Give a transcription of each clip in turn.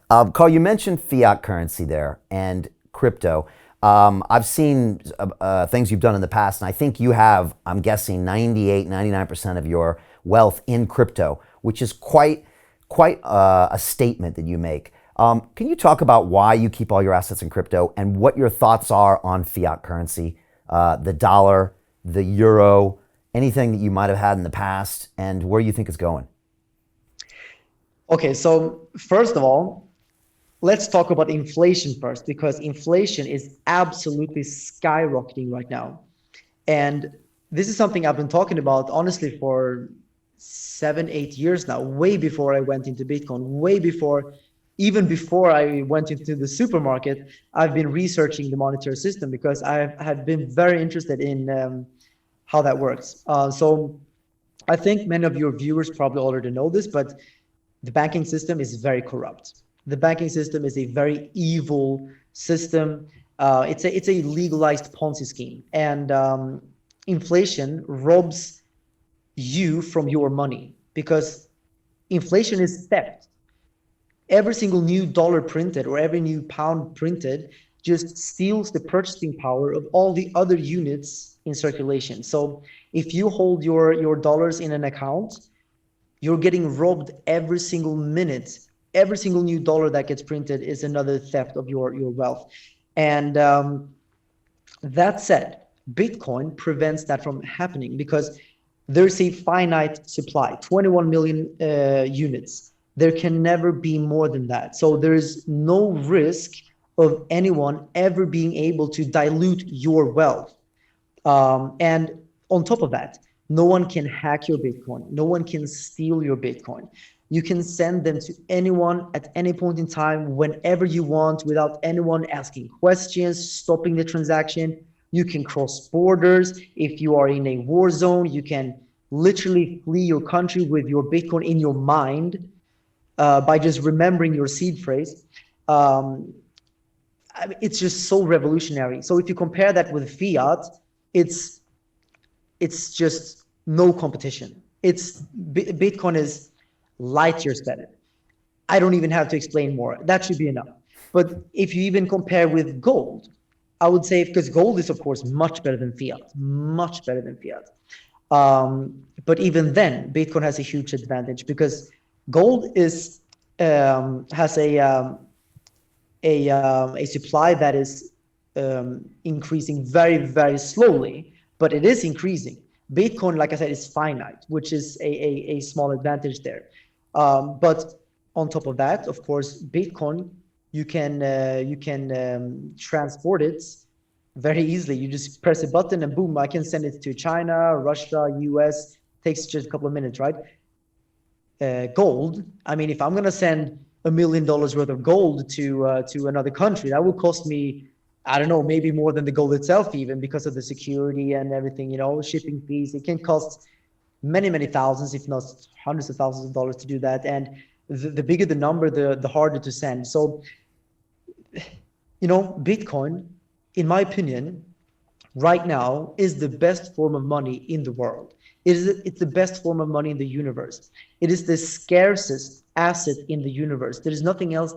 Carl, you mentioned fiat currency there and crypto. I've seen things you've done in the past, and I think you have, I'm guessing, 98, 99% of your wealth in crypto, which is quite a statement that you make. Can you talk about why you keep all your assets in crypto and what your thoughts are on fiat currency, the dollar, the euro, anything that you might have had in the past, and where you think it's going? Okay, so first of all, let's talk about inflation first, because inflation is absolutely skyrocketing right now. And this is something I've been talking about, honestly, for 7, 8 years now, way before I went into Bitcoin, way before, even before I went into the supermarket. I've been researching the monetary system because I had been very interested in how that works. So I think many of your viewers probably already know this, but the banking system is very corrupt. The banking system is a very evil system. It's a legalized Ponzi scheme, and inflation robs you from your money because inflation is theft. Every single new dollar printed or every new pound printed just steals the purchasing power of all the other units in circulation. So if you hold your dollars in an account, you're getting robbed every single minute. Every single new dollar that gets printed is another theft of your wealth. And that said, Bitcoin prevents that from happening because there's a finite supply, 21 million units. There can never be more than that. So there's no risk of anyone ever being able to dilute your wealth. And on top of that, no one can hack your Bitcoin. No one can steal your Bitcoin. You can send them to anyone at any point in time, whenever you want, without anyone asking questions, stopping the transaction. You can cross borders. If you are in a war zone, you can literally flee your country with your Bitcoin in your mind by just remembering your seed phrase. I mean, it's just so revolutionary. So if you compare that with fiat, it's just no competition. Bitcoin is light years better. I don't even have to explain more. That should be enough. But if you even compare with gold, I would say, because gold is of course much better than fiat, much better than fiat. But even then, Bitcoin has a huge advantage because gold has a supply that is increasing very, very slowly, but it is increasing. Bitcoin, like I said, is finite, which is a small advantage there. But on top of that, of course, Bitcoin, you can transport it very easily. You just press a button and boom, I can send it to China, Russia, US. Takes just a couple of minutes, right? Gold, I mean, if I'm gonna send $1 million worth of gold to another country, that will cost me, I don't know, maybe more than the gold itself, even because of the security and everything, shipping fees. It can cost many, many thousands, if not hundreds of thousands of dollars to do that. And the bigger the number, the harder to send. So, Bitcoin, in my opinion, right now is the best form of money in the world. It's the best form of money in the universe. It is the scarcest asset in the universe. There is nothing else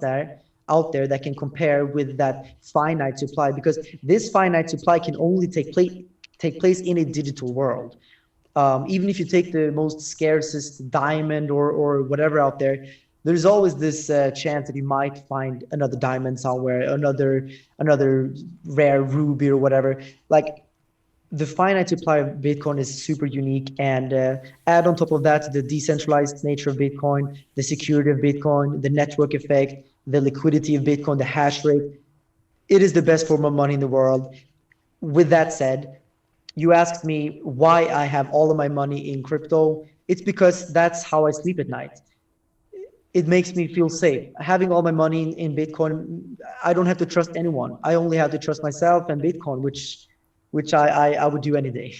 out there that can compare with that finite supply, because this finite supply can only take place in a digital world. Even if you take the most scarcest diamond or whatever out there, there's always this chance that you might find another diamond somewhere, another rare ruby or whatever. Like, the finite supply of Bitcoin is super unique, and add on top of that the decentralized nature of Bitcoin, the security of Bitcoin, the network effect, the liquidity of Bitcoin, the hash rate. It is the best form of money in the world. With that said, you asked me why I have all of my money in crypto. It's because that's how I sleep at night. It makes me feel safe. Having all my money in Bitcoin, I don't have to trust anyone. I only have to trust myself and Bitcoin, which I would do any day.